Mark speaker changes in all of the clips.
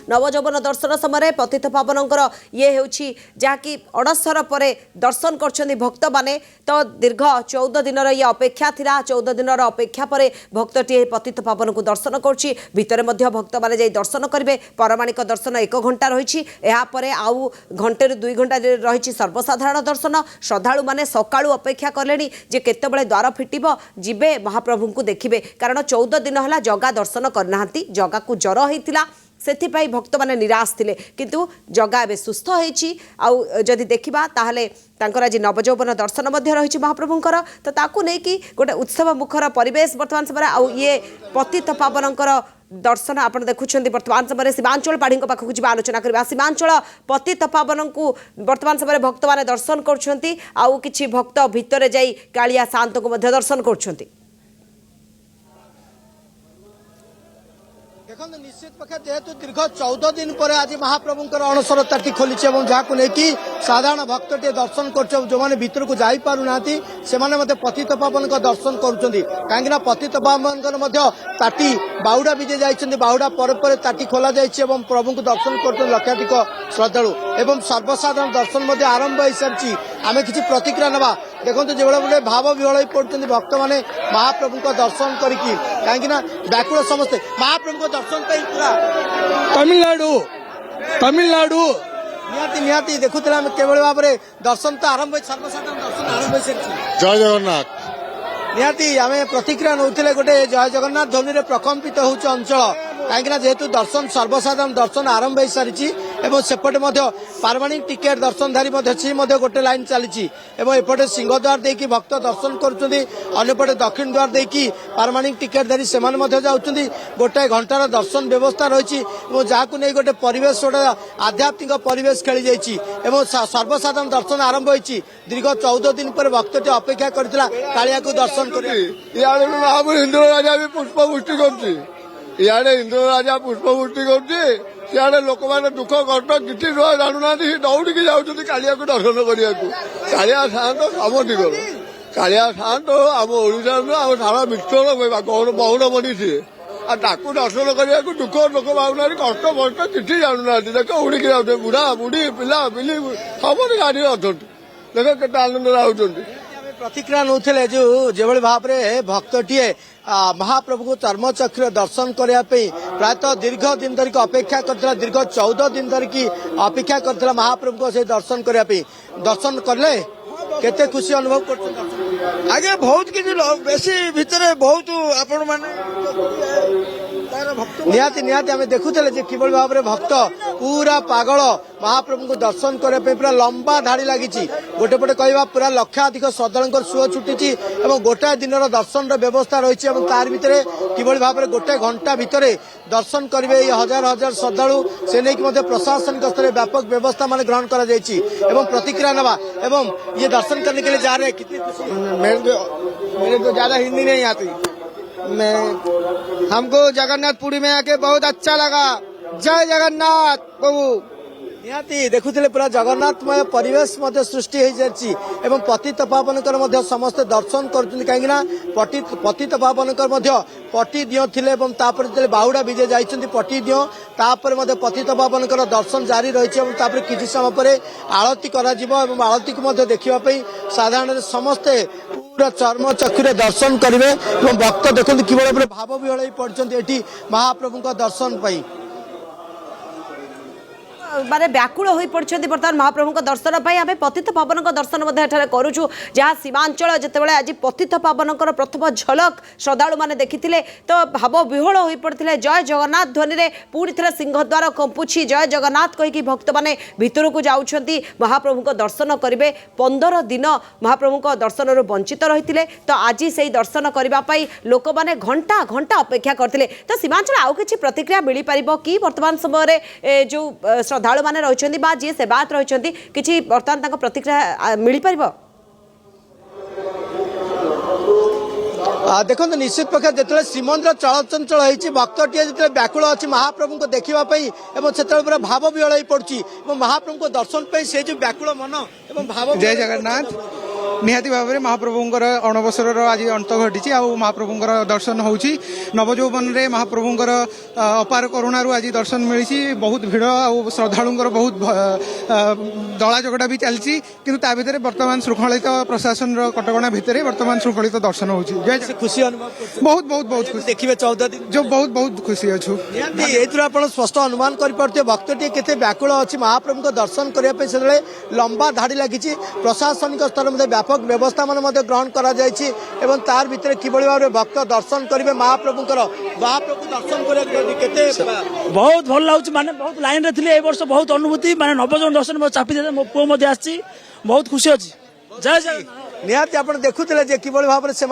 Speaker 1: नवजौवन दर्शन समय पतित पावनकर ये होची जहाँकि अड़सर पर दर्शन कर भक्त माने तो दीर्घ 14 दिन ये अपेक्षा थिला 14 दिन अपेक्षा पर भक्तटी पतित पावन को दर्शन करुच्ची भितर भक्त माने जाई दर्शन करेंगे पारमाणिक दर्शन 1 घंटा रही आउ घंटे 2 घंटा रही सर्वसाधारण दर्शन श्रद्धालु माने सकाळु अपेक्षा कले जे केतबेले द्वार फिटिब जिबे महाप्रभु को देखिबे कारण 14 दिन है जगा दर्शन करना जगा को जर होता से भक्त मैंने निराश थे किंतु जगा ए सुस्थ होदी देखा ताहले आज नवजौवन दर्शन रही महाप्रभुंर तो ताकू नहीं कि गोटे उत्सव मुखर परिवेश बर्तमान समय आउ ये पतित पावनकर दर्शन आप देखुं बर्तमान समय सीमांचल पाढ़ी पाखक जी आलोचना करवा सीमांचल पतित पावन को बर्तमान समय भक्त मैंने दर्शन कर भक्त भितर जाई कालिया शांत को दर्शन कर
Speaker 2: देखो निश्चित पक्षे जेहेतु दीर्घ 14 दिन पर आज महाप्रभुंकर अणसर ताटी खोली जहाँ नहीं साधारण भक्त टे दर्शन कर जो मैंने भीतर को जाई पारु नाती से पतित पावन का दर्शन करुँच पतित पावन ताटी बाहुड़ा विजे जाइए बाहुड़ा पर ताटी खोल जाइए प्रभु को दर्शन कर लक्षाधिक श्रद्धालु एवं सर्वसाधारण दर्शन आरंभ हो सारी आम कि प्रतिक्रिया ना देखो जो गोटे भाव विहल पड़ते भक्त मैंने महाप्रभु का दर्शन करी कहीं व्याकुल समस्ते महाप्रभु दर्शन पूरा
Speaker 3: तमिलनाडु
Speaker 2: निहाती निहाती देखुला केवल भाव में दर्शन तो आरंभ सर्वसाधारण दर्शन आरंभ हो सारी
Speaker 3: जय जगन्नाथ
Speaker 2: निहाती आम प्रतिक्रिया नौले गोटे जय जगन्नाथ ध्वनि में प्रकम्पित हो अंचल कहीं जेहेतु दर्शन सर्वसाधारण दर्शन आरंभ हो सारी सेपटे पारमाणिक टिकेट दर्शनधारी गोटे लाइन चली एपटे सिंहद्वार देखी भक्त दर्शन करपटे दक्षिण द्वार देखी पारमाणिक टिकेटधारी से गोटे घंटार दर्शन व्यवस्था रही जहाँ नहीं गोटे परिवेश गोटे आध्यात्मिक परिवेश खेली जाइए सर्वसाधारण दर्शन आरंभ होती दीर्घ 14 दिन पर भक्तटी अपेक्षा करता कालिया को दर्शन कर
Speaker 3: इंद्र राजा भी पुष्पवृष्टि कर इे इंद्र राजा पुष्पवृष्टि कर लोक मैंने दुख कष्ट किसी जानू ना दौड़ की जाऊँ कालिया को दर्शन करने कालिया शांत समधिकर कालिया शांत आम ओडा आम सारा विश्वर बहुन बनी सी ताकू दर्शन करने दुख लोक पाऊना कष्ट कष्ट किसी जानू ना देख उड़ी जाते बुढ़ा बुढ़ी पिला पिली सब गाड़ी अच्छा देख के आनंद आउट
Speaker 2: प्रतिक्रिया नौले जो भाव में भक्तटीए महाप्रभु को चर्मचक्र दर्शन करने प्रायतः दीर्घ दिन धरिक अपेक्षा करता दीर्घ 14 दिन धरिक अपेक्षा करता महाप्रभु को से दर्शन करने दर्शन कले केते खुशी अनुभव कर
Speaker 3: आगे बहुत किसी बेसी भितर बहुत आपण माने
Speaker 2: निहाती निहाती आम देखुले किभली भाव में भक्त पूरा पागल महाप्रभु को दर्शन करने पूरा लंबा धाड़ी लगी गोटे पटे कह पूरा लक्षाधिक श्रद्धालु सुओ छुटी गोटाए दिन दर्शन व्यवस्था रही तार भितर किभली भाव में गोटे घंटा भितर दर्शन करेंगे ये हजार हजार श्रद्धालु से नहीं प्रशासनिक स्तर में व्यापक व्यवस्था मान ग्रहण कर प्रतिक्रिया नवा एवं ये दर्शन करने के लिए जा रहे हैं कितनी खुशी
Speaker 3: मेरे तो ज्यादा हिंदी नहीं आती मैं हमको जगन्नाथपुरी में आके बहुत अच्छा लगा जय जगन्नाथ प्रभु
Speaker 2: निहाती देखुले पूरा जगन्नाथमय परिवेश सृष्टि हो जाए पतित पावनकर समस्त दर्शन कर कहीं पतित पावनकर पटी दियो थिले तापर बाहुड़ा विजे जाइए पटी दियो तापर पतित पावनकर दर्शन जारी रही किसी समय पर आलती आलती को देखापी साधारण समस्ते पूरा चर्म चक्षुरे दर्शन करेंगे भक्त देखते किभली भाव विहल पड़ते महाप्रभु का दर्शन पाई
Speaker 1: माने व्याकुल हो पड़ते बर्तमान महाप्रभु का दर्शन आम पतित पावन का दर्शन करुचु जहाँ सीमांचल जितेबाला आज पतित पावन प्रथम झलक श्रद्धालु मैंने देखी तो भाव विहल हो पड़ते जय जगन्नाथ ध्वनि में पुणी थे सिंहद्वार कंपुची जय जगन्नाथ कहीकि भक्त मैंने भितर को जाऊँच महाप्रभु को दर्शन करेंगे 15 दिन महाप्रभु का दर्शन वंचित रही तो आज से दर्शन करने लोक मैंने घंटा घंटा अपेक्षा करते तो सीमांचल आउ कि प्रतिक्रिया मिल पार कि बर्तमान समय जो श्रद्धालु मैंने रही जी सेवायत रही किसी बर्तमान प्रतिक्रिया मिल पार
Speaker 2: देखो निश्चित पक्ष जो श्रीमंदिर चलचंचल होती भक्तटीए जो व्याकुल अच्छी महाप्रभु को देखापी से भाव विहल पड़ी महाप्रभु को दर्शन से जो व्याकुल मन भाव
Speaker 3: जय जगन्नाथ
Speaker 4: निहाती भाव में महाप्रभुंर अणबसर आज अंत घटी आ महाप्रभुंर दर्शन होची नवजौवन में महाप्रभुंर अपार करुणार आज दर्शन मिली बहुत भिड़ आ श्रद्धालुंर बहुत दला जगड़ा भी चलती कि भितर बर्तमान श्रृंखलित प्रशासन कटकणा भितर बर्तमान श्रृंखलित दर्शन होची जय
Speaker 2: खुशी अनुभव
Speaker 4: बहुत बहुत बहुत खुशी
Speaker 2: देखिए 14 दिन
Speaker 4: जो बहुत बहुत खुशी अच्छु
Speaker 2: आप स्पष्ट अनुमान कर भक्तटी केते व्याकुल अच्छी महाप्रभु को दर्शन करने से लंबा धाड़ी लगी प्रशासनिक स्तर में व्यापक व्यवस्था मान ग्रहण करा तार भितर किभली भाव में भक्त दर्शन करेंगे महाप्रभु दर्शन करते
Speaker 5: बहुत भल लगुच माने बहुत लाइन रे थिले ए वर्ष बहुत अनुभूति माने नवजन दर्शन चापी दे मो पुओ मध्य आसी बहुत खुशी अच्छी जय जय
Speaker 2: निहाती आप देखुले किभली भाव में से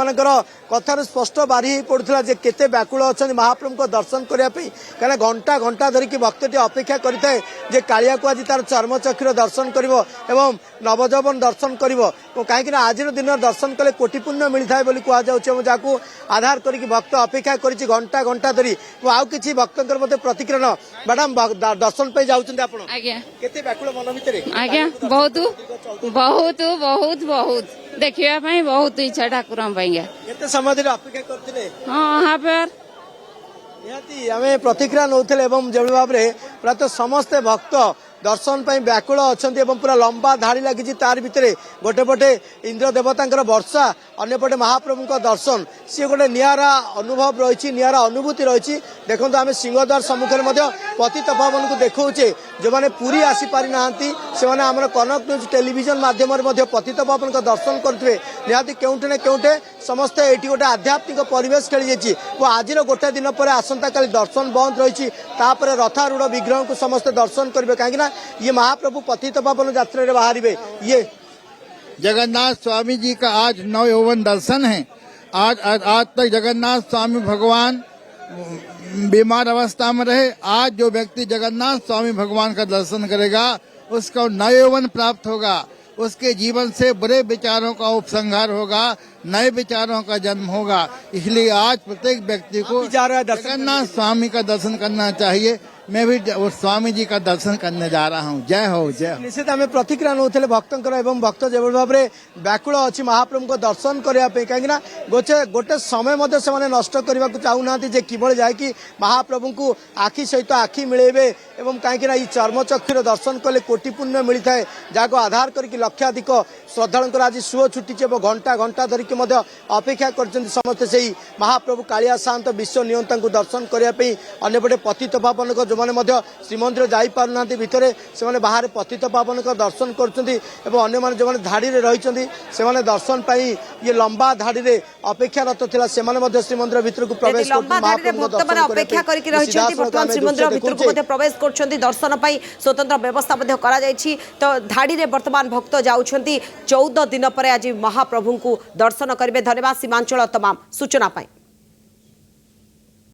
Speaker 2: कथार स्पष्ट बारी पड़ूला केते व्याकुल अच्छा महाप्रभु को दर्शन करने कहीं घंटा घंटा धरिक भक्तटी अपेक्षा करें जे कालिया को आज तार चर्मचक्षुर दर्शन कर नवजौवन दर्शन कर कहीं आज दिन दर्शन कले कोटि पुण्य मिलता है कहु आधार करके भक्त अपेक्षा कर घंटा घंटा धरी आउ कि भक्त प्रतिक्रिया मैडम दर्शन पे जाऊँ व्याकुल मन भितर
Speaker 6: आज्ञा बहुत बहुत बहुत बहुत देखिया बहुत इच्छा ठाकुर
Speaker 2: केते समय धरि अपेक्षा करथिले
Speaker 6: हाँ हाँ पर
Speaker 2: निहाती आमे प्रतिक्रिया नौथिले एवं जो भाव में प्रायतः समस्ते भक्त दर्शन पर व्याकुल अच्छा पूरा लंबा धाड़ी लगी तार भितर गोटे पटे इंद्र देवता वर्षा अन्यपटे महाप्रभु का दर्शन सी गोटे निरा अनुभव रही निरा अनुभूति रही देखो आम सिंहद्वार सम्मुखें पतित पावन को देखौचे जो मैंने पूरी आसी पारि नांती से आम कनक न्यूज टेलीविजन माध्यम पतित पावन का दर्शन करुवे निहाती केउठे न केउठे समस्ते ये गोटे आध्यात्मिक परिवेश खेली जाइए आज गोटे दिन पर आसंता काली दर्शन बंद रही रथारूढ़ विग्रह को समस्ते दर्शन करेंगे कहीं ये महाप्रभु पतित पावन यात्रा रे बाहर ये
Speaker 7: जगन्नाथ स्वामी जी का आज नवयौवन दर्शन है। आज तक जगन्नाथ स्वामी भगवान बीमार अवस्था में रहे। आज जो व्यक्ति जगन्नाथ स्वामी भगवान का दर्शन करेगा उसको नवयौवन प्राप्त होगा, उसके जीवन से बुरे विचारों का उपसंहार होगा, नए विचारों का जन्म होगा। इसलिए आज प्रत्येक व्यक्ति को जगन्नाथ स्वामी का दर्शन करना चाहिए। मैं भी उस स्वामी जी का दर्शन करने जा रहा हूँ। जय हो जय हो।
Speaker 2: निश्चित आम प्रतिक्रिया नौले भक्तर एवं भक्त जो भाव में व्याकुल अच्छी महाप्रभु को दर्शन करने कहीं गोटे समय से नष्ट करने को चाहूना कि जाकि महाप्रभु को आखि सहित आखि मिलेबे एवं कहीं चर्मचक्षुर दर्शन कले कोटि पुण्य मिलता है जहाँ आधार करके लक्षाधिक श्रद्धालुंकर आज सुओ छुटी घंटा घंटा धरिक अपेक्षा कर समस्ते से महाप्रभु कालिया शांत विश्व नियंता को दर्शन करने अंपटे पतित पावन को जो मैंने श्रीमंदिर जापार भितर से बाहर पतित पावन का दर्शन कर जो धाड़ी रही से दर्शन पाई ये लंबा धाड़ी रे अपेक्षारत था से श्रीमंदिर भितर को प्रवेश
Speaker 1: अपेक्षा श्रीमंदिर भितर को प्रवेश कर दर्शन पाई स्वतंत्र व्यवस्था तो धाड़ी रे वर्तमान भक्त जाउछंती 14 दिन पर आज महाप्रभु को दर्शन करेंगे। धन्यवाद सीमांचल तमाम सूचना पाई।